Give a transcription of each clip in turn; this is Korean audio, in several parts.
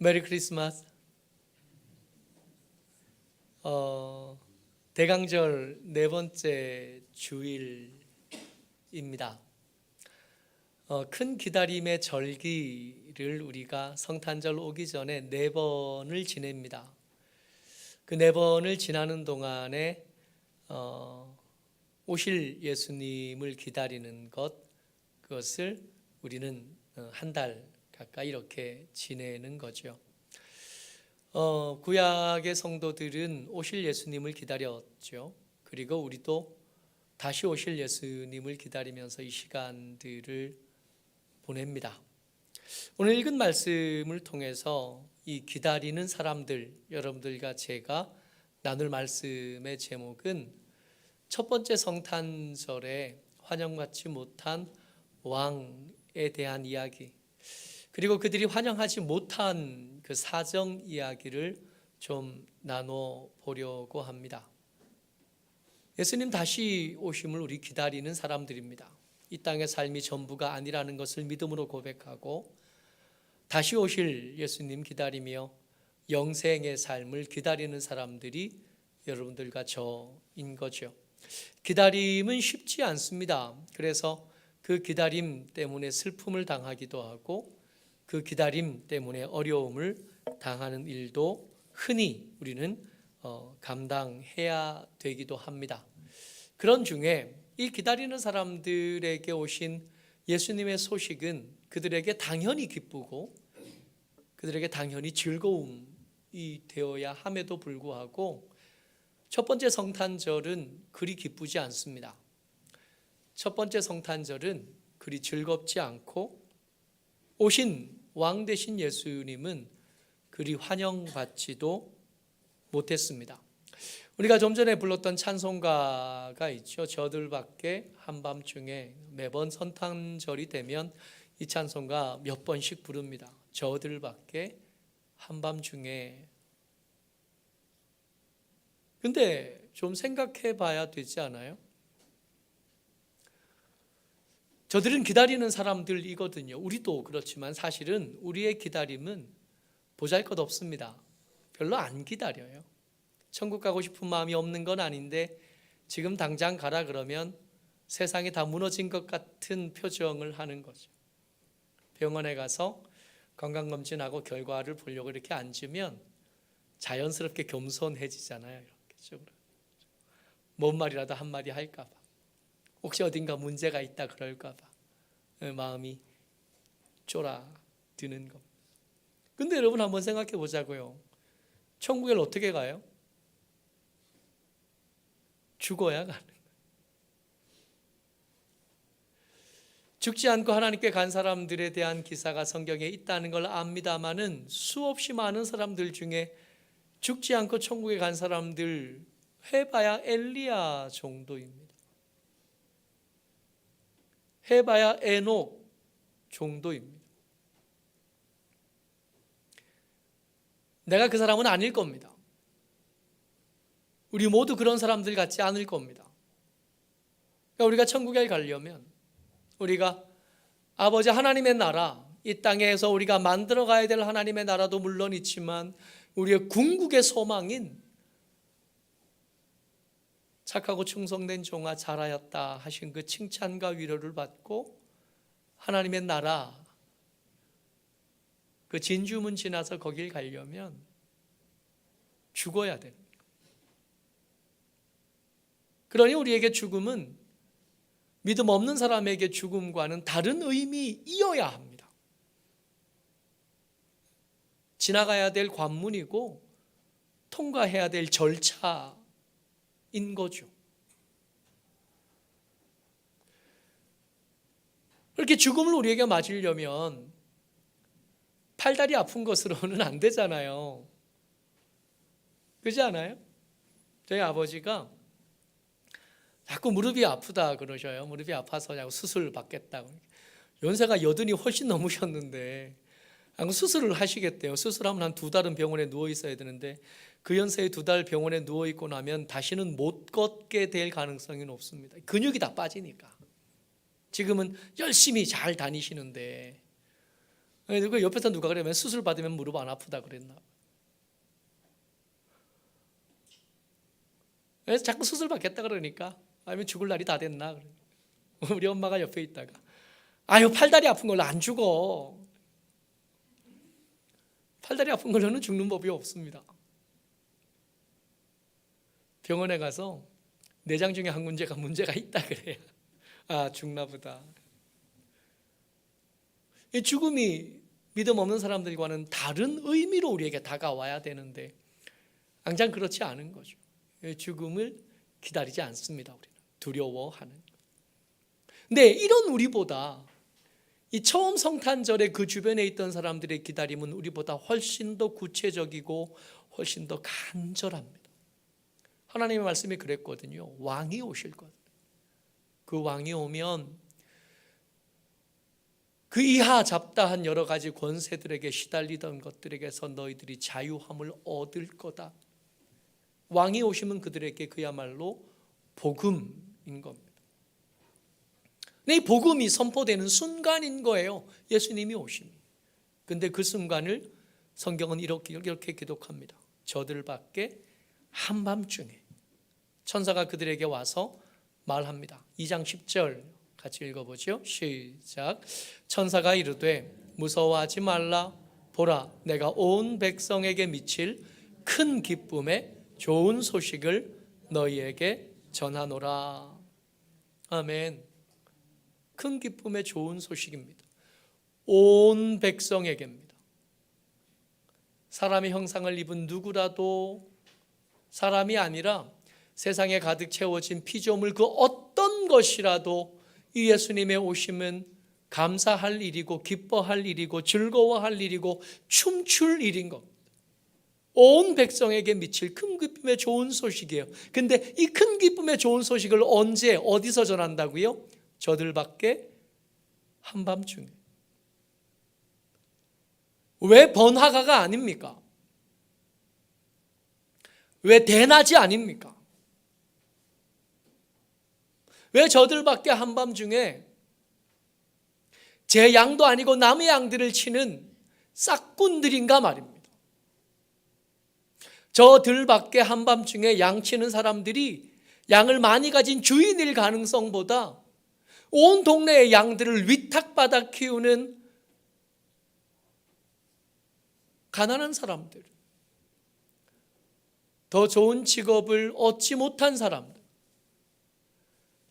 메리 크리스마스. 대강절 네 번째 주일입니다. 큰 기다림의 절기를 우리가 성탄절 오기 전에 네 번을 지냅니다. 그 네 번을 지나는 동안에 오실 예수님을 기다리는 그것을 우리는 한 달 가까이 이렇게 지내는 거죠. 구약의 성도들은 오실 예수님을 기다렸죠. 그리고 우리도 다시 오실 예수님을 기다리면서 이 시간들을 보냅니다. 오늘 읽은 말씀을 통해서 이 기다리는 사람들, 여러분들과 제가 나눌 말씀의 제목은 첫 번째 성탄절에 환영받지 못한 왕에 대한 이야기, 그리고 그들이 환영하지 못한 그 사정 이야기를 좀 나눠보려고 합니다. 예수님 다시 오심을 우리 기다리는 사람들입니다. 이 땅의 삶이 전부가 아니라는 것을 믿음으로 고백하고 다시 오실 예수님 기다리며 영생의 삶을 기다리는 사람들이 여러분들과 저인 거죠. 기다림은 쉽지 않습니다. 그래서 그 기다림 때문에 슬픔을 당하기도 하고 그 기다림 때문에 어려움을 당하는 일도 흔히 우리는 감당해야 되기도 합니다. 그런 중에 이 기다리는 사람들에게 오신 예수님의 소식은 그들에게 당연히 기쁘고 그들에게 당연히 즐거움이 되어야 함에도 불구하고 첫 번째 성탄절은 그리 기쁘지 않습니다. 첫 번째 성탄절은 그리 즐겁지 않고 오신 왕 되신 예수님은 그리 환영받지도 못했습니다. 우리가 좀 전에 불렀던 찬송가가 있죠. 저들밖에 한밤중에. 매번 성탄절이 되면 이 찬송가 몇 번씩 부릅니다. 저들밖에 한밤중에. 근데 좀 생각해 봐야 되지 않아요? 저들은 기다리는 사람들이거든요. 우리도 그렇지만 사실은 우리의 기다림은 보잘것없습니다. 별로 안 기다려요. 천국 가고 싶은 마음이 없는 건 아닌데 지금 당장 가라 그러면 세상이 다 무너진 것 같은 표정을 하는 거죠. 병원에 가서 건강검진하고 결과를 보려고 이렇게 앉으면 자연스럽게 겸손해지잖아요. 이렇게 뭔 말이라도 한마디 할까 봐. 혹시 어딘가 문제가 있다 그럴까 봐 마음이 쫄아드는 겁니다. 근데 여러분 한번 생각해 보자고요. 천국에 어떻게 가요? 죽어야 가는 거예요. 죽지 않고 하나님께 간 사람들에 대한 기사가 성경에 있다는 걸 압니다마는 수없이 많은 사람들 중에 죽지 않고 천국에 간 사람들 해봐야 엘리야 정도입니다. 해봐야 에녹 정도입니다. 내가 그 사람은 아닐 겁니다. 우리 모두 그런 사람들 같지 않을 겁니다. 그러니까 우리가 천국에 가려면 우리가 아버지 하나님의 나라, 이 땅에서 우리가 만들어 가야 될 하나님의 나라도 물론 있지만 우리의 궁극의 소망인 착하고 충성된 종아 잘하였다 하신 그 칭찬과 위로를 받고 하나님의 나라 그 진주문 지나서 거길 가려면 죽어야 됩니다. 그러니 우리에게 죽음은 믿음 없는 사람에게 죽음과는 다른 의미이어야 합니다. 지나가야 될 관문이고 통과해야 될 절차인 거죠. 그렇게 죽음을 우리에게 맞으려면 팔다리 아픈 것으로는 안 되잖아요. 그렇지 않아요? 저희 아버지가 자꾸 무릎이 아프다 그러셔요. 무릎이 아파서 수술 받겠다고. 연세가 80이 훨씬 넘으셨는데 수술을 하시겠대요. 수술하면 한 2달은 병원에 누워 있어야 되는데 그 연세에 2달 병원에 누워 있고 나면 다시는 못 걷게 될 가능성이 높습니다. 근육이 다 빠지니까. 지금은 열심히 잘 다니시는데 그 옆에서 누가 그러면 수술 받으면 무릎 안 아프다 그랬나? 그래서 자꾸 수술 받겠다 그러니까, 아니면 죽을 날이 다 됐나? 우리 엄마가 옆에 있다가, 아유 팔다리 아픈 걸로 안 죽어. 팔다리 아픈 걸로는 죽는 법이 없습니다. 병원에 가서 내장 중에 한 문제가 있다 그래요. 아, 죽나 보다. 이 죽음이 믿음 없는 사람들과는 다른 의미로 우리에게 다가와야 되는데 항상 그렇지 않은 거죠. 죽음을 기다리지 않습니다. 우리는 두려워하는. 근데 이런 우리보다 이 처음 성탄절에 그 주변에 있던 사람들의 기다림은 우리보다 훨씬 더 구체적이고 훨씬 더 간절합니다. 하나님의 말씀이 그랬거든요. 왕이 오실 것. 그 왕이 오면 그 이하 잡다한 여러 가지 권세들에게 시달리던 것들에게서 너희들이 자유함을 얻을 거다. 왕이 오시면 그들에게 그야말로 복음인 겁니다. 이 복음이 선포되는 순간인 거예요. 예수님이 오심이. 근데 그 순간을 성경은 이렇게 기록합니다. 저들 밖에 한밤중에 천사가 그들에게 와서 말합니다. 2장 10절 같이 읽어보죠. 시작. 천사가 이르되 무서워하지 말라. 보라, 내가 온 백성에게 미칠 큰 기쁨의 좋은 소식을 너희에게 전하노라. 아멘. 큰 기쁨의 좋은 소식입니다. 온 백성에게입니다. 사람의 형상을 입은 누구라도 사람이 아니라 세상에 가득 채워진 피조물 그 어떤 것이라도 이 예수님의 오심은 감사할 일이고 기뻐할 일이고 즐거워할 일이고 춤출 일인 겁니다. 온 백성에게 미칠 큰 기쁨의 좋은 소식이에요. 근데 이 큰 기쁨의 좋은 소식을 언제 어디서 전한다고요? 저들 밖에 한밤중에. 왜 번화가가 아닙니까? 왜 대낮이 아닙니까? 왜 저들 밖에 한밤중에 제 양도 아니고 남의 양들을 치는 싹꾼들인가 말입니다. 저들 밖에 한밤중에 양 치는 사람들이 양을 많이 가진 주인일 가능성보다 온 동네의 양들을 위탁받아 키우는 가난한 사람들, 더 좋은 직업을 얻지 못한 사람들,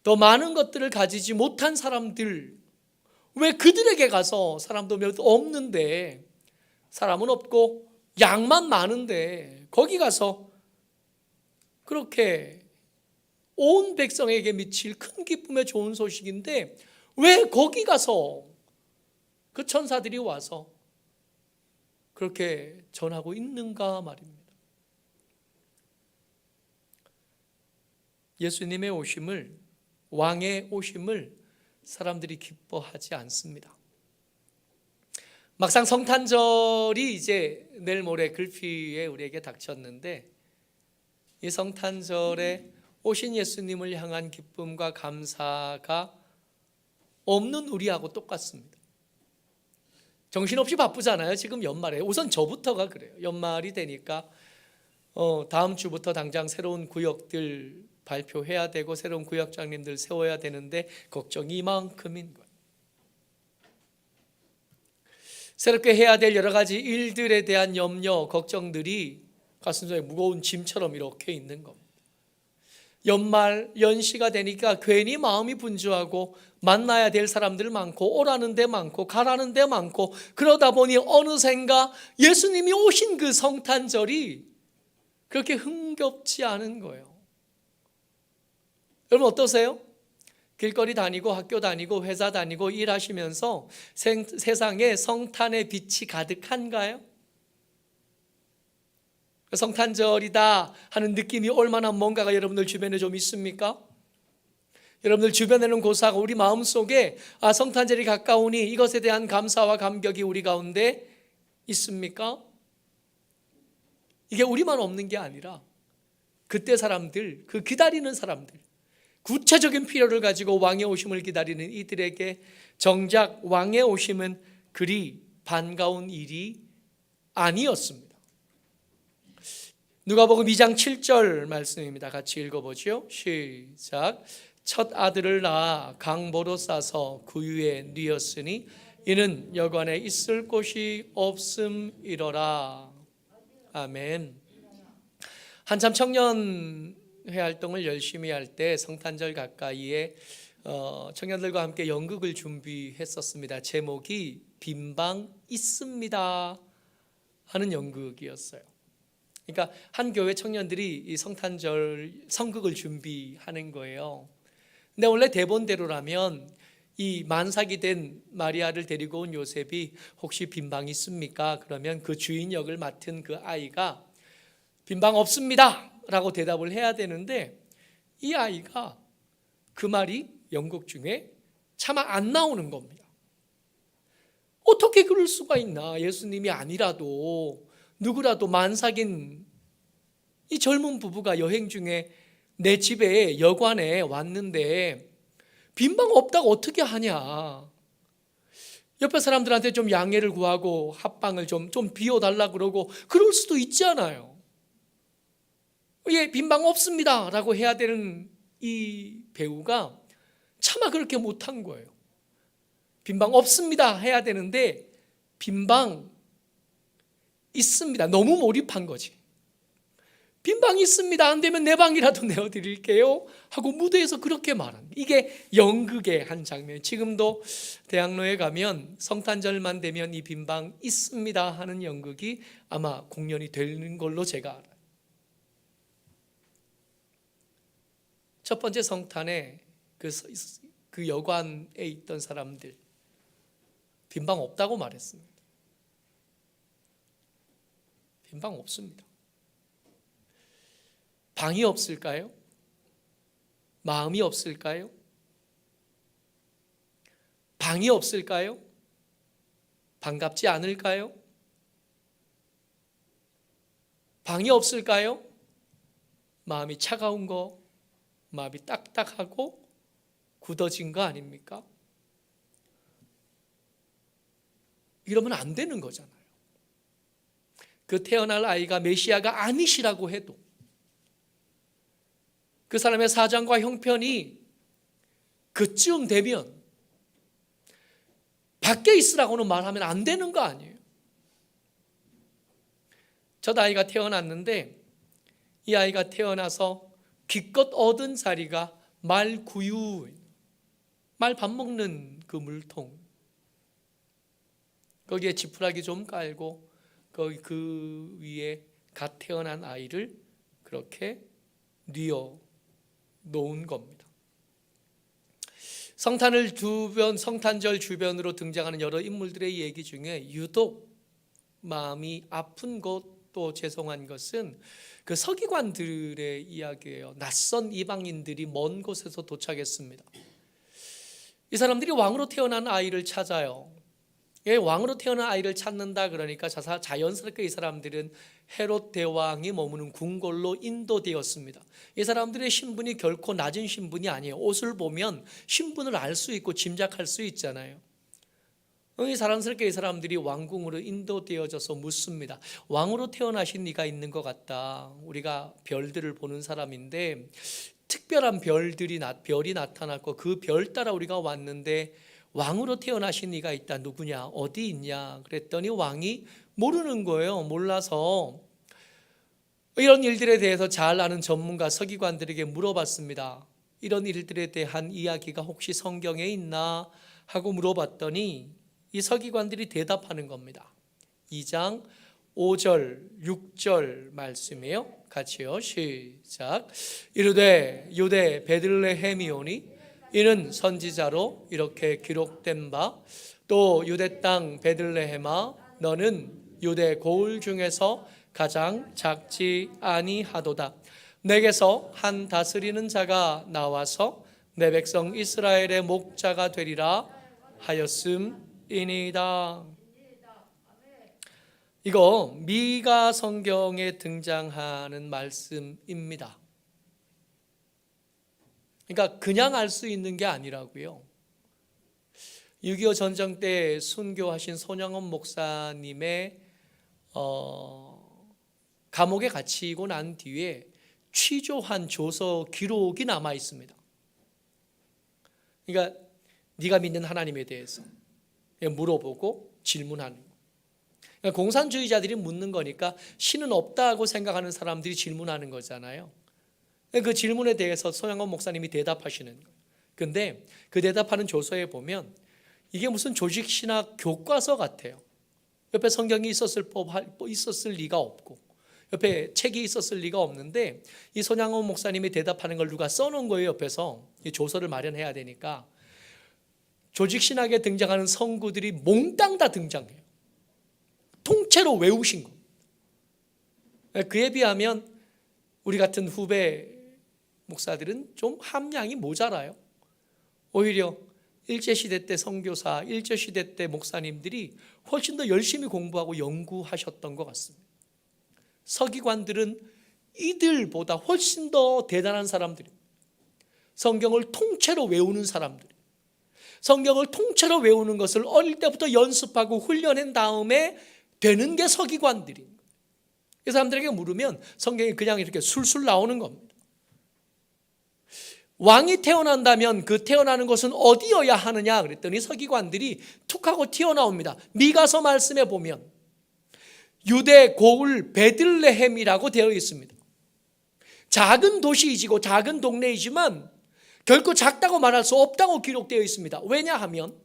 더 많은 것들을 가지지 못한 사람들, 왜 그들에게 가서 사람도 몇 없는데, 사람은 없고 양만 많은데 거기 가서 그렇게 온 백성에게 미칠 큰 기쁨의 좋은 소식인데 왜 거기 가서 그 천사들이 와서 그렇게 전하고 있는가 말입니다. 예수님의 오심을, 왕의 오심을 사람들이 기뻐하지 않습니다. 막상 성탄절이 이제 내일 모레 글피에 우리에게 닥쳤는데 이 성탄절에 오신 예수님을 향한 기쁨과 감사가 없는 우리하고 똑같습니다. 정신없이 바쁘잖아요. 지금 연말에. 우선 저부터가 그래요. 연말이 되니까 다음 주부터 당장 새로운 구역들 발표해야 되고 새로운 구역장님들 세워야 되는데 걱정이 이만큼인 거예요. 새롭게 해야 될 여러 가지 일들에 대한 염려, 걱정들이 가슴속에 무거운 짐처럼 이렇게 있는 겁니다. 연말, 연시가 되니까 괜히 마음이 분주하고 만나야 될 사람들 많고 오라는 데 많고 가라는 데 많고 그러다 보니 어느샌가 예수님이 오신 그 성탄절이 그렇게 흥겹지 않은 거예요. 여러분 어떠세요? 길거리 다니고 학교 다니고 회사 다니고 일하시면서 세상에 성탄의 빛이 가득한가요? 성탄절이다 하는 느낌이 얼마나 뭔가가 여러분들 주변에 좀 있습니까? 여러분들 주변에는 고사하고 우리 마음속에 성탄절이 가까우니 이것에 대한 감사와 감격이 우리 가운데 있습니까? 이게 우리만 없는 게 아니라 그때 사람들, 그 기다리는 사람들, 구체적인 필요를 가지고 왕의 오심을 기다리는 이들에게 정작 왕의 오심은 그리 반가운 일이 아니었습니다. 누가복음 2장 7절 말씀입니다. 같이 읽어보죠. 시작. 첫 아들을 낳아 강보로 싸서 구유에 뉘었으니 이는 여관에 있을 곳이 없음이로라. 아멘. 한참 청년회 활동을 열심히 할 때 성탄절 가까이에 청년들과 함께 연극을 준비했었습니다. 제목이 빈방 있습니다 하는 연극이었어요. 그러니까 한 교회 청년들이 이 성탄절 성극을 준비하는 거예요. 근데 원래 대본대로라면 이 만삭이 된 마리아를 데리고 온 요셉이 혹시 빈방 있습니까? 그러면 그 주인 역을 맡은 그 아이가 빈방 없습니다 라고 대답을 해야 되는데, 이 아이가 그 말이 연극 중에 차마 안 나오는 겁니다. 어떻게 그럴 수가 있나? 예수님이 아니라도 누구라도 만삭인 이 젊은 부부가 여행 중에 내 집에 여관에 왔는데 빈방 없다고 어떻게 하냐? 옆에 사람들한테 좀 양해를 구하고 합방을 좀 비워달라 그러고 그럴 수도 있잖아요. 예, 빈방 없습니다 라고 해야 되는 이 배우가 차마 그렇게 못한 거예요. 빈방 없습니다 해야 되는데 빈방 있습니다. 너무 몰입한 거지. 빈방 있습니다. 안 되면 내 방이라도 내어드릴게요 하고 무대에서 그렇게 말합니다. 이게 연극의 한 장면. 지금도 대학로에 가면 성탄절만 되면 이 빈방 있습니다 하는 연극이 아마 공연이 되는 걸로 제가 알아요. 첫 번째 성탄에 그 여관에 있던 사람들 빈방 없다고 말했습니다. 빈방 없습니다. 방이 없을까요? 마음이 없을까요? 방이 없을까요? 반갑지 않을까요? 방이 없을까요? 마음이 차가운 거, 마음이 딱딱하고 굳어진 거 아닙니까? 이러면 안 되는 거잖아요. 그 태어날 아이가 메시아가 아니시라고 해도 그 사람의 사정과 형편이 그쯤 되면 밖에 있으라고는 말하면 안 되는 거 아니에요. 저 아이가 태어났는데 이 아이가 태어나서 기껏 얻은 자리가 말구유, 말 밥 먹는 그 물통, 거기에 지푸라기 좀 깔고 거기 그 위에 갓 태어난 아이를 그렇게 뉘어 놓은 겁니다. 성탄절 주변으로 등장하는 여러 인물들의 얘기 중에 유독 마음이 아픈 것, 또 죄송한 것은 그 서기관들의 이야기예요. 낯선 이방인들이 먼 곳에서 도착했습니다. 이 사람들이 왕으로 태어난 아이를 찾아요. 왕으로 태어난 아이를 찾는다 그러니까 자연스럽게 이 사람들은 헤롯 대왕이 머무는 궁궐로 인도되었습니다. 이 사람들의 신분이 결코 낮은 신분이 아니에요. 옷을 보면 신분을 알 수 있고 짐작할 수 있잖아요. 자연스럽게 이 사람들이 왕궁으로 인도되어져서 묻습니다. 왕으로 태어나신 네가 있는 것 같다. 우리가 별들을 보는 사람인데 특별한 별이 나타났고 그 별 따라 우리가 왔는데 왕으로 태어나신 네가 있다. 누구냐? 어디 있냐? 그랬더니 왕이 모르는 거예요. 몰라서 이런 일들에 대해서 잘 아는 전문가 서기관들에게 물어봤습니다. 이런 일들에 대한 이야기가 혹시 성경에 있나 하고 물어봤더니 이 서기관들이 대답하는 겁니다. 2장 5절 6절 말씀이에요. 같이요. 시작. 이르되 유대 베들레헴이오니 이는 선지자로 이렇게 기록된 바, 또 유대 땅 베들레헴아 너는 유대 고을 중에서 가장 작지 아니하도다. 내게서 한 다스리는 자가 나와서 내 백성 이스라엘의 목자가 되리라 하였음이니이다. 이거 미가 성경에 등장하는 말씀입니다. 그러니까 그냥 알 수 있는 게 아니라고요. 6.25 전쟁 때 순교하신 손양원 목사님의 감옥에 갇히고 난 뒤에 취조한 조서 기록이 남아 있습니다. 그러니까 네가 믿는 하나님에 대해서 물어보고 질문하는 거. 그러니까 공산주의자들이 묻는 거니까 신은 없다고 생각하는 사람들이 질문하는 거잖아요. 그 질문에 대해서 손양원 목사님이 대답하시는 거예요. 근데 그 대답하는 조서에 보면 이게 무슨 조직신학 교과서 같아요. 옆에 성경이 있었을 리가 없고 옆에 책이 있었을 리가 없는데 이 손양원 목사님이 대답하는 걸 누가 써놓은 거예요. 옆에서 이 조서를 마련해야 되니까 조직신학에 등장하는 성구들이 몽땅 다 등장해요. 통째로 외우신 겁니다. 그에 비하면 우리 같은 후배 목사들은 좀 함량이 모자라요. 오히려 일제시대 때 선교사, 일제시대 때 목사님들이 훨씬 더 열심히 공부하고 연구하셨던 것 같습니다. 서기관들은 이들보다 훨씬 더 대단한 사람들입니다. 성경을 통째로 외우는 사람들. 성경을 통째로 외우는 것을 어릴 때부터 연습하고 훈련한 다음에 되는 게 서기관들인 거예요. 이 사람들에게 물으면 성경이 그냥 이렇게 술술 나오는 겁니다. 왕이 태어난다면 그 태어나는 것은 어디여야 하느냐 그랬더니 서기관들이 툭 하고 튀어나옵니다. 미가서 말씀에 보면 유대 고을 베들레헴이라고 되어 있습니다. 작은 도시이지고 작은 동네이지만 결코 작다고 말할 수 없다고 기록되어 있습니다. 왜냐하면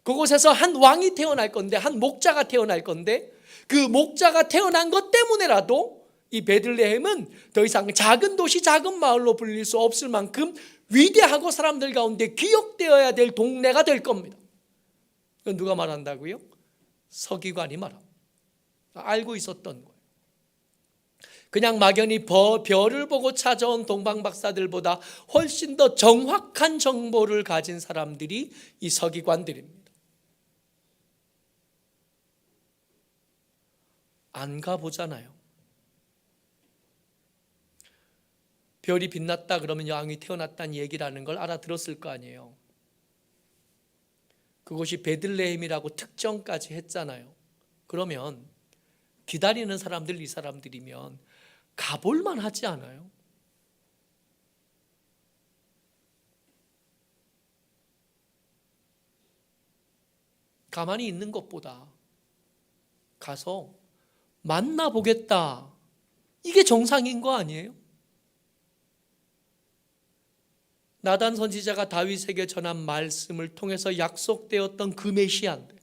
그곳에서 한 왕이 태어날 건데, 한 목자가 태어날 건데, 그 목자가 태어난 것 때문에라도 이 베들레헴은 더 이상 작은 도시, 작은 마을로 불릴 수 없을 만큼 위대하고 사람들 가운데 기억되어야 될 동네가 될 겁니다. 이건 누가 말한다고요? 서기관이 말합니다. 알고 있었던 거예요. 그냥 막연히 별을 보고 찾아온 동방박사들보다 훨씬 더 정확한 정보를 가진 사람들이 이 서기관들입니다. 안 가보잖아요. 별이 빛났다 그러면 왕이 태어났다는 얘기라는 걸 알아들었을 거 아니에요. 그곳이 베들레헴이라고 특정까지 했잖아요. 그러면 기다리는 사람들, 이 사람들이면 가볼만 하지 않아요? 가만히 있는 것보다 가서 만나보겠다. 이게 정상인 거 아니에요? 나단 선지자가 다윗에게 전한 말씀을 통해서 약속되었던 그 메시아인데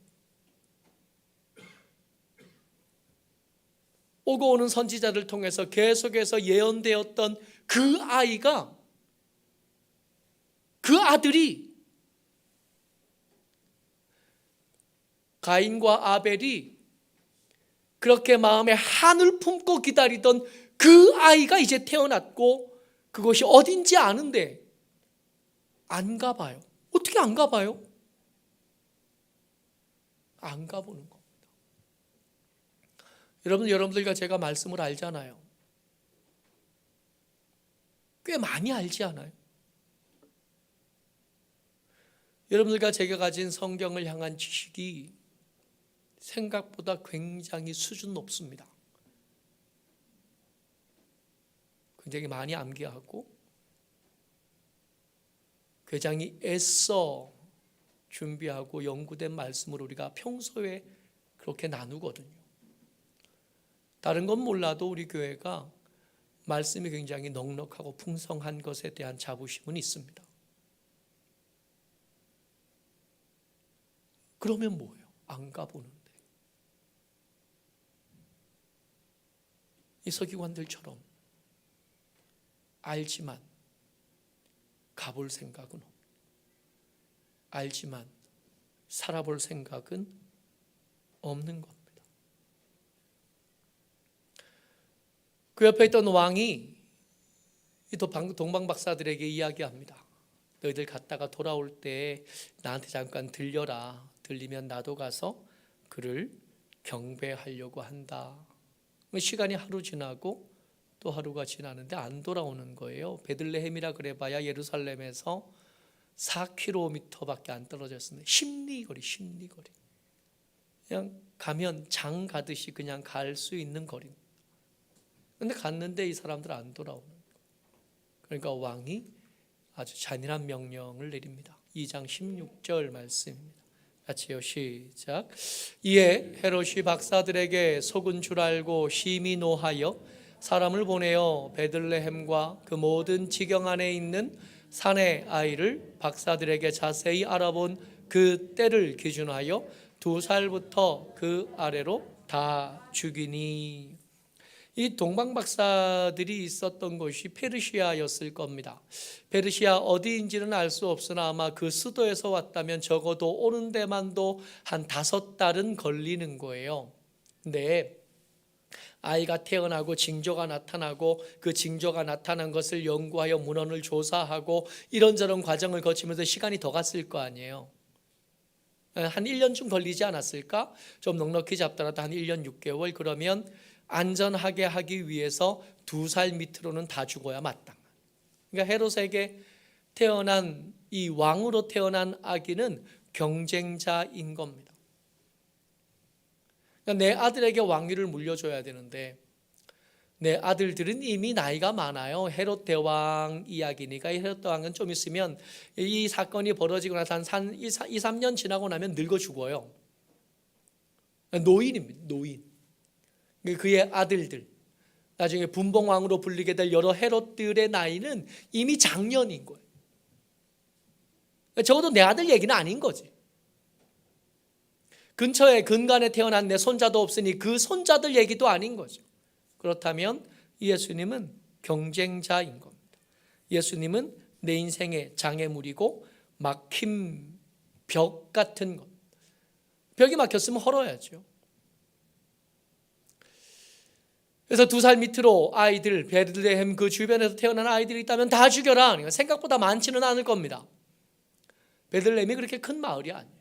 오고 오는 선지자를 통해서 계속해서 예언되었던 그 아이가, 그 아들이 가인과 아벨이 그렇게 마음에 한을 품고 기다리던 그 아이가 이제 태어났고 그것이 어딘지 아는데 안 가봐요. 어떻게 안 가봐요? 안 가보는 겁니다. 여러분들과 제가 말씀을 알잖아요. 꽤 많이 알지 않아요? 여러분들과 제가 가진 성경을 향한 지식이 생각보다 굉장히 수준 높습니다. 굉장히 많이 암기하고 굉장히 애써 준비하고 연구된 말씀을 우리가 평소에 그렇게 나누거든요. 다른 건 몰라도 우리 교회가 말씀이 굉장히 넉넉하고 풍성한 것에 대한 자부심은 있습니다. 그러면 뭐예요? 안 가보는데. 이 서기관들처럼 알지만 가볼 생각은 없고 알지만 살아볼 생각은 없는 겁니다. 그 옆에 있던 왕이 이 동방박사들에게 이야기합니다. 너희들 갔다가 돌아올 때 나한테 잠깐 들려라. 들리면 나도 가서 그를 경배하려고 한다. 시간이 하루 지나고 또 하루가 지나는데 안 돌아오는 거예요. 베들레헴이라 그래봐야 예루살렘에서 4km밖에 안 떨어졌습니다. 십리거리. 그냥 가면 장 가듯이 그냥 갈 수 있는 거리입니다. 그런데 갔는데 이 사람들 안 돌아오는 거예요. 그러니까 왕이 아주 잔인한 명령을 내립니다. 2장 16절 말씀입니다. 같이요, 시작. 이에 헤롯이 박사들에게 속은 줄 알고 심히 노하여 사람을 보내어 베들레헴과 그 모든 지경 안에 있는 산의 아이를 박사들에게 자세히 알아본 그 때를 기준하여 2살부터 그 아래로 다 죽이니. 이 동방 박사들이 있었던 곳이 페르시아였을 겁니다. 페르시아 어디인지는 알 수 없으나 아마 그 수도에서 왔다면 적어도 오는 데만도 한 5달은 걸리는 거예요. 근데 아이가 태어나고 징조가 나타나고 그 징조가 나타난 것을 연구하여 문헌을 조사하고 이런저런 과정을 거치면서 시간이 더 갔을 거 아니에요. 한 1년쯤 걸리지 않았을까? 좀 넉넉히 잡더라도 한 1년 6개월. 그러면 안전하게 하기 위해서 2살 밑으로는 다 죽어야 마땅한. 그러니까 헤롯에게 태어난 이 왕으로 태어난 아기는 경쟁자인 겁니다. 그러니까 내 아들에게 왕위를 물려줘야 되는데 내 아들들은 이미 나이가 많아요. 헤롯 대왕 이야기니까 이 헤롯 대왕은 좀 있으면 이 사건이 벌어지고 나서 한 2, 3년 지나고 나면 늙어 죽어요. 노인입니다. 노인. 그의 아들들, 나중에 분봉왕으로 불리게 될 여러 헤롯들의 나이는 이미 장년인 거예요. 적어도 내 아들 얘기는 아닌 거지. 근처에 근간에 태어난 내 손자도 없으니 그 손자들 얘기도 아닌 거죠. 그렇다면 예수님은 경쟁자인 겁니다. 예수님은 내 인생의 장애물이고 막힌 벽 같은 것. 벽이 막혔으면 헐어야죠. 그래서 2살 밑으로 아이들, 베들레헴 그 주변에서 태어난 아이들이 있다면 다 죽여라. 생각보다 많지는 않을 겁니다. 베들레헴이 그렇게 큰 마을이 아니에요.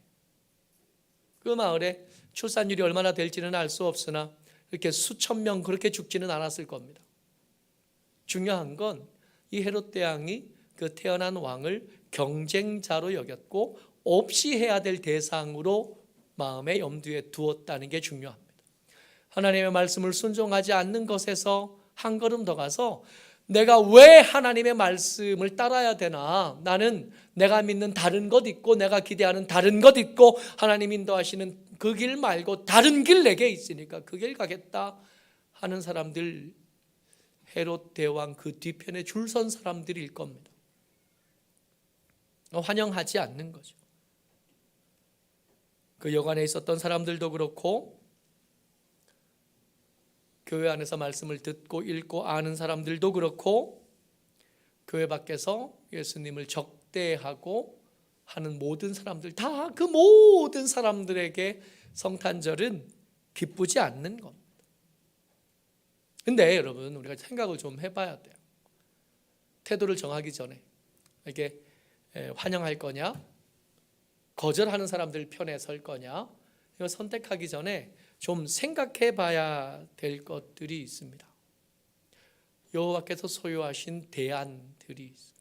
그 마을에 출산율이 얼마나 될지는 알 수 없으나 이렇게 수천 명 그렇게 죽지는 않았을 겁니다. 중요한 건 이 헤롯 대왕이 그 태어난 왕을 경쟁자로 여겼고 없이 해야 될 대상으로 마음의 염두에 두었다는 게 중요합니다. 하나님의 말씀을 순종하지 않는 것에서 한 걸음 더 가서 내가 왜 하나님의 말씀을 따라야 되나? 나는 내가 믿는 다른 것 있고 내가 기대하는 다른 것 있고 하나님 인도하시는 그 길 말고 다른 길 내게 있으니까 그 길 가겠다 하는 사람들, 헤롯 대왕 그 뒤편에 줄 선 사람들일 겁니다. 환영하지 않는 거죠. 그 여관에 있었던 사람들도 그렇고 교회 안에서 말씀을 듣고 읽고 아는 사람들도 그렇고 교회 밖에서 예수님을 적대하고 하는 모든 사람들, 다 그 모든 사람들에게 성탄절은 기쁘지 않는 겁니다. 근데 여러분, 우리가 생각을 좀 해봐야 돼요. 태도를 정하기 전에 이게 환영할 거냐, 거절하는 사람들 편에 설 거냐, 이거 선택하기 전에 좀 생각해 봐야 될 것들이 있습니다. 여호와께서 소유하신 대안들이 있어요.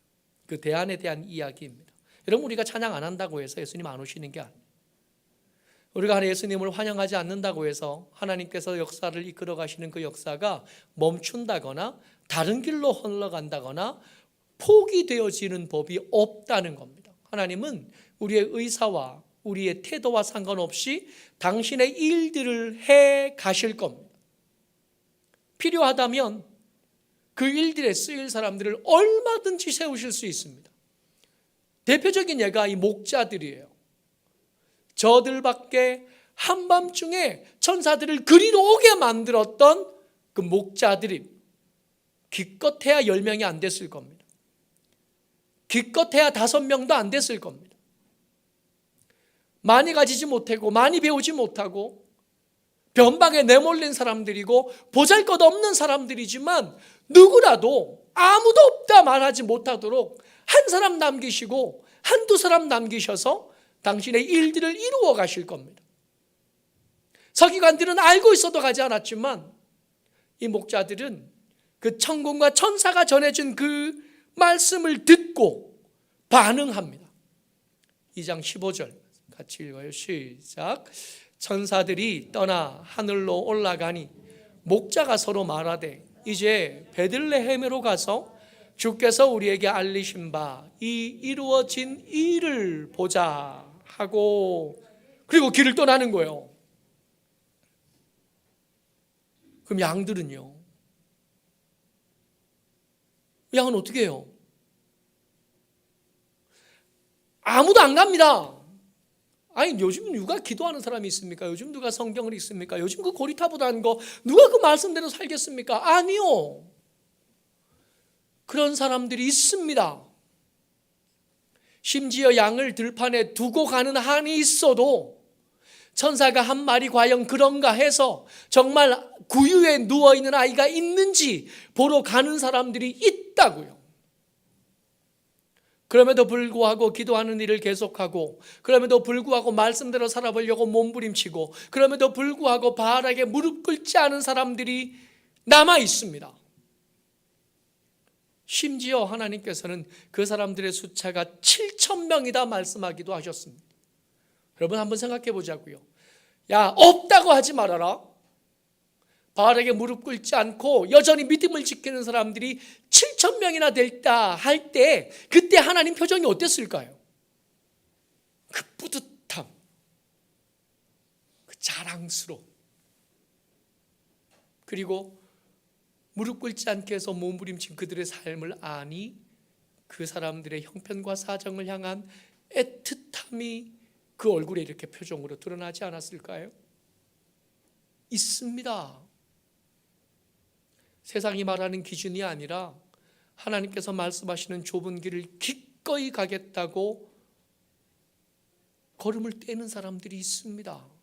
그 대안에 대한 이야기입니다. 여러분, 우리가 찬양 안 한다고 해서 예수님 안 오시는 게 아니에요. 우리가 예수님을 환영하지 않는다고 해서 하나님께서 역사를 이끌어 가시는 그 역사가 멈춘다거나 다른 길로 흘러간다거나 포기되어지는 법이 없다는 겁니다. 하나님은 우리의 의사와 우리의 태도와 상관없이 당신의 일들을 해 가실 겁니다. 필요하다면 그 일들에 쓰일 사람들을 얼마든지 세우실 수 있습니다. 대표적인 예가 이 목자들이에요. 저들밖에 한밤중에 천사들을 그리로 오게 만들었던 그 목자들이 기껏해야 10명이 안 됐을 겁니다. 기껏해야 5명도 안 됐을 겁니다. 많이 가지지 못하고 많이 배우지 못하고 변방에 내몰린 사람들이고 보잘것없는 사람들이지만 누구라도 아무도 없다 말하지 못하도록 한 사람 남기시고 한두 사람 남기셔서 당신의 일들을 이루어 가실 겁니다. 서기관들은 알고 있어도 가지 않았지만 이 목자들은 그 천군과 천사가 전해준 그 말씀을 듣고 반응합니다. 2장 15절 같이 읽어요. 시작. 천사들이 떠나 하늘로 올라가니 목자가 서로 말하되 이제 베들레헴으로 가서 주께서 우리에게 알리신 바 이 이루어진 일을 보자 하고, 그리고 길을 떠나는 거예요. 그럼 양들은요? 양은 어떻게 해요? 아무도 안 갑니다. 아니, 요즘 누가 기도하는 사람이 있습니까? 요즘 누가 성경을 읽습니까? 요즘 그 고리타분한 거 누가 그 말씀대로 살겠습니까? 아니요. 그런 사람들이 있습니다. 심지어 양을 들판에 두고 가는 한이 있어도 천사가 한 말이 과연 그런가 해서 정말 구유에 누워있는 아이가 있는지 보러 가는 사람들이 있다고요. 그럼에도 불구하고 기도하는 일을 계속하고, 그럼에도 불구하고 말씀대로 살아보려고 몸부림치고, 그럼에도 불구하고 바알에게 무릎 꿇지 않은 사람들이 남아 있습니다. 심지어 하나님께서는 그 사람들의 숫자가 7,000명이다 말씀하기도 하셨습니다. 여러분 한번 생각해 보자고요. 야, 없다고 하지 말아라. 바알에게 무릎 꿇지 않고 여전히 믿음을 지키는 사람들이 7,000명이나 됐다 할 때, 그때 하나님 표정이 어땠을까요? 그 뿌듯함, 그 자랑스러움, 그리고 무릎 꿇지 않게 해서 몸부림친 그들의 삶을 아니 그 사람들의 형편과 사정을 향한 애틋함이 그 얼굴에 이렇게 표정으로 드러나지 않았을까요? 있습니다. 세상이 말하는 기준이 아니라 하나님께서 말씀하시는 좁은 길을 기꺼이 가겠다고 걸음을 떼는 사람들이 있습니다.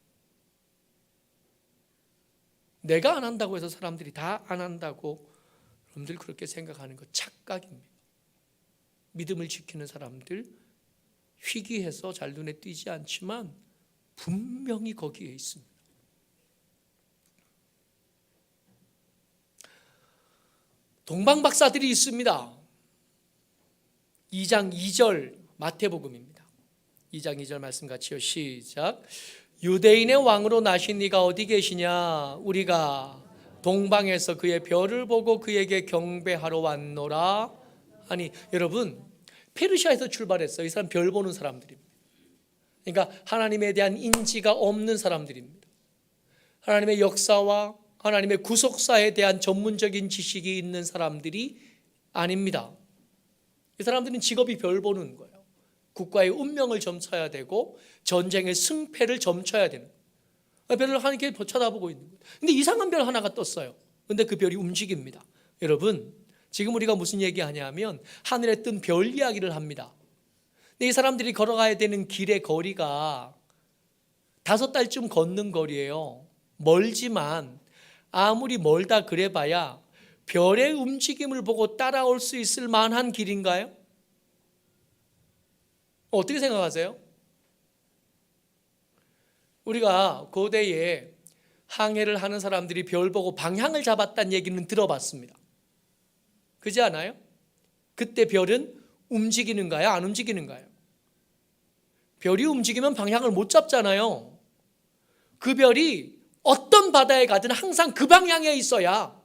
내가 안 한다고 해서 사람들이 다 안 한다고 여러분들 그렇게 생각하는 거 착각입니다. 믿음을 지키는 사람들 희귀해서 잘 눈에 띄지 않지만 분명히 거기에 있습니다. 동방박사들이 있습니다. 2장 2절 마태복음입니다. 2장 2절 말씀 같이요. 시작. 유대인의 왕으로 나신 이가 어디 계시냐? 우리가 동방에서 그의 별을 보고 그에게 경배하러 왔노라. 아니, 여러분, 페르시아에서 출발했어요. 이 사람 별 보는 사람들입니다. 그러니까 하나님에 대한 인지가 없는 사람들입니다. 하나님의 역사와 하나님의 구속사에 대한 전문적인 지식이 있는 사람들이 아닙니다. 이 사람들은 직업이 별 보는 거예요. 국가의 운명을 점쳐야 되고 전쟁의 승패를 점쳐야 되는 거예요. 별을 하나님께 쳐다보고 있는 거예요. 근데 이상한 별 하나가 떴어요. 근데 그 별이 움직입니다. 여러분, 지금 우리가 무슨 얘기하냐면 하늘에 뜬 별 이야기를 합니다. 근데 이 사람들이 걸어가야 되는 길의 거리가 5달쯤 걷는 거리예요. 멀지만 아무리 멀다 그래봐야 별의 움직임을 보고 따라올 수 있을 만한 길인가요? 어떻게 생각하세요? 우리가 고대에 항해를 하는 사람들이 별 보고 방향을 잡았다는 얘기는 들어봤습니다. 그렇지 않아요? 그때 별은 움직이는가요? 안 움직이는가요? 별이 움직이면 방향을 못 잡잖아요. 그 별이 어떤 바다에 가든 항상 그 방향에 있어야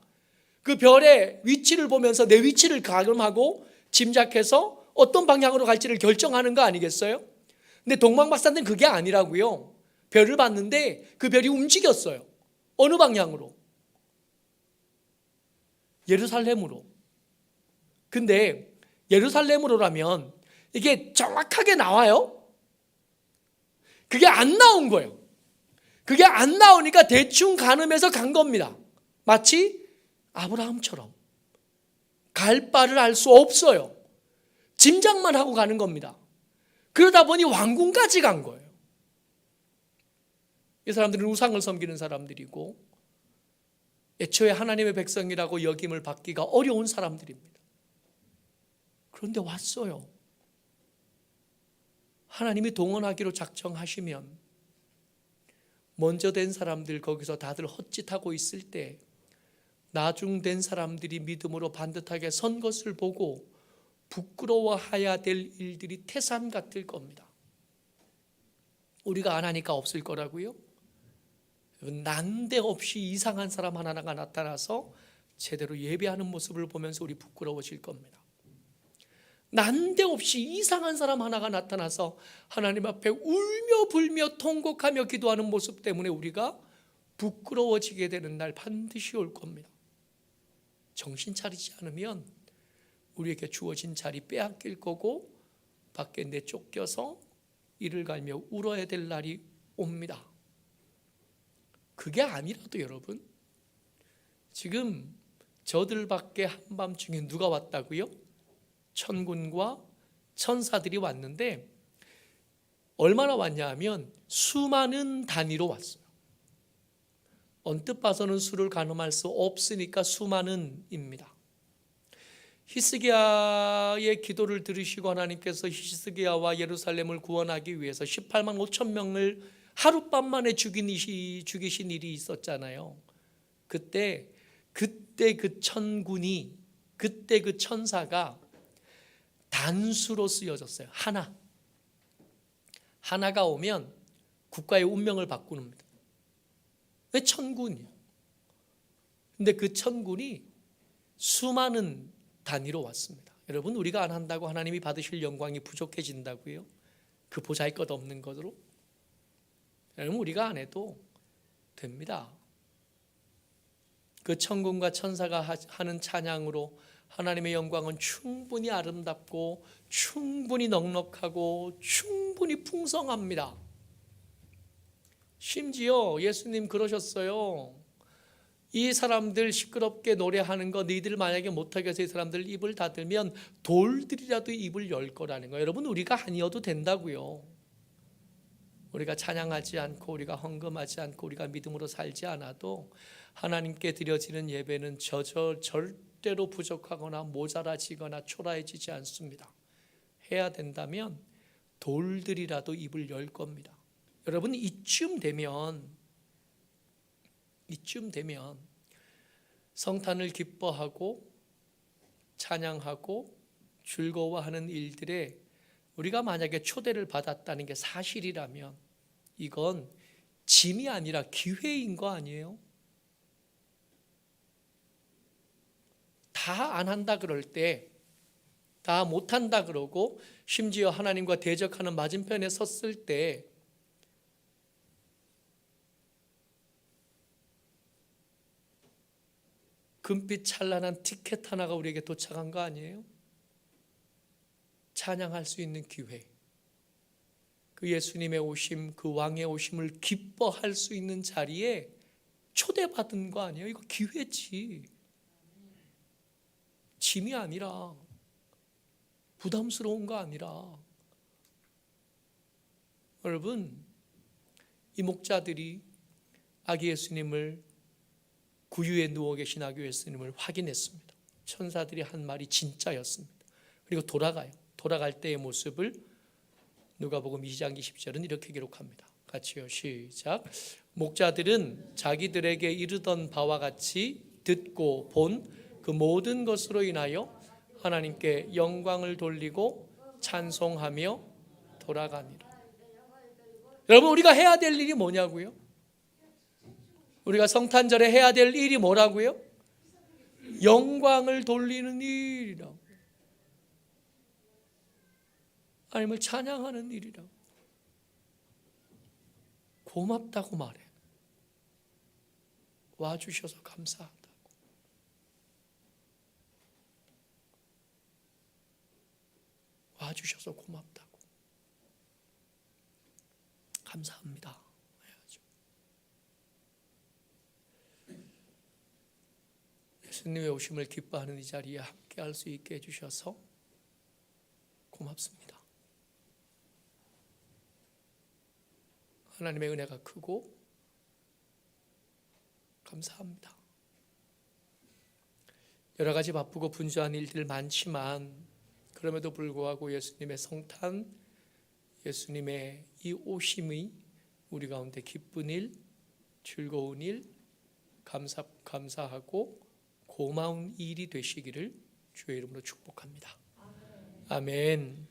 그 별의 위치를 보면서 내 위치를 가늠하고 짐작해서 어떤 방향으로 갈지를 결정하는 거 아니겠어요? 근데 동방박사는 그게 아니라고요. 별을 봤는데 그 별이 움직였어요. 어느 방향으로? 예루살렘으로. 근데 예루살렘으로라면 이게 정확하게 나와요? 그게 안 나온 거예요. 그게 안 나오니까 대충 가늠해서 간 겁니다. 마치 아브라함처럼 갈 바를 알 수 없어요. 짐작만 하고 가는 겁니다. 그러다 보니 왕궁까지 간 거예요. 이 사람들은 우상을 섬기는 사람들이고 애초에 하나님의 백성이라고 여김을 받기가 어려운 사람들입니다. 그런데 왔어요. 하나님이 동원하기로 작정하시면 먼저 된 사람들 거기서 다들 헛짓하고 있을 때 나중된 사람들이 믿음으로 반듯하게 선 것을 보고 부끄러워해야 될 일들이 태산 같을 겁니다. 우리가 안 하니까 없을 거라고요? 난데없이 이상한 사람 하나가 나타나서 제대로 예배하는 모습을 보면서 우리 부끄러워질 겁니다. 난데없이 이상한 사람 하나가 나타나서 하나님 앞에 울며 불며 통곡하며 기도하는 모습 때문에 우리가 부끄러워지게 되는 날 반드시 올 겁니다. 정신 차리지 않으면 우리에게 주어진 자리 빼앗길 거고 밖에 내쫓겨서 이를 갈며 울어야 될 날이 옵니다. 그게 아니라도 여러분, 지금 저들 밖에 한밤중에 누가 왔다고요? 천군과 천사들이 왔는데 얼마나 왔냐 하면 수많은 단위로 왔어요. 언뜻 봐서는 수를 가늠할 수 없으니까 수많은입니다. 히스기야의 기도를 들으시고 하나님께서 히스기야와 예루살렘을 구원하기 위해서 18만 5천 명을 하룻밤 만에 죽이신 일이 있었잖아요. 그때 그 천군이, 그때 그 천사가 단수로 쓰여졌어요. 하나가 오면 국가의 운명을 바꾸는. 왜 천군이요? 근데 그 천군이 수많은 단위로 왔습니다. 여러분, 우리가 안 한다고 하나님이 받으실 영광이 부족해진다고요? 그 보잘것없는 것으로? 여러분, 우리가 안 해도 됩니다. 그 천군과 천사가 하는 찬양으로 하나님의 영광은 충분히 아름답고 충분히 넉넉하고 충분히 풍성합니다. 심지어 예수님 그러셨어요. 이 사람들 시끄럽게 노래하는 거 너희들 만약에 못하게 해서 이 사람들 입을 닫으면 돌들이라도 입을 열 거라는 거예요. 여러분, 우리가 아니어도 된다고요. 우리가 찬양하지 않고 우리가 헌금하지 않고 우리가 믿음으로 살지 않아도 하나님께 드려지는 예배는 절대로 부족하거나 모자라지거나 초라해지지 않습니다. 해야 된다면 돌들이라도 입을 열 겁니다. 여러분, 이쯤 되면 성탄을 기뻐하고 찬양하고 즐거워하는 일들에 우리가 만약에 초대를 받았다는 게 사실이라면 이건 짐이 아니라 기회인 거 아니에요? 다 안 한다 그럴 때, 다 못한다 그러고 심지어 하나님과 대적하는 맞은편에 섰을 때 금빛 찬란한 티켓 하나가 우리에게 도착한 거 아니에요? 찬양할 수 있는 기회, 그 예수님의 오심, 그 왕의 오심을 기뻐할 수 있는 자리에 초대받은 거 아니에요? 이거 기회지, 짐이 아니라, 부담스러운 거 아니라. 여러분, 이 목자들이 아기 예수님을, 구유에 누워 계신 아기 예수님을 확인했습니다. 천사들이 한 말이 진짜였습니다. 그리고 돌아갈 때의 모습을 누가복음 2장 20절은 이렇게 기록합니다. 같이요, 시작. 목자들은 자기들에게 이르던 바와 같이 듣고 본 그 모든 것으로 인하여 하나님께 영광을 돌리고 찬송하며 돌아가니라. 여러분, 우리가 해야 될 일이 뭐냐고요? 우리가 성탄절에 해야 될 일이 뭐라고요? 영광을 돌리는 일이라고. 하나님을 찬양하는 일이라고. 고맙다고 말해. 와주셔서 감사하다고. 와주셔서 고맙다고. 감사합니다 해야죠. 예수님의 오심을 기뻐하는 이 자리에 함께 할 수 있게 해주셔서 고맙습니다. 하나님의 은혜가 크고 감사합니다. 여러 가지 바쁘고 분주한 일들 많지만 그럼에도 불구하고 예수님의 성탄, 예수님의 이 오심이 우리 가운데 기쁜 일, 즐거운 일, 감사하고 고마운 일이 되시기를 주의 이름으로 축복합니다. 아멘.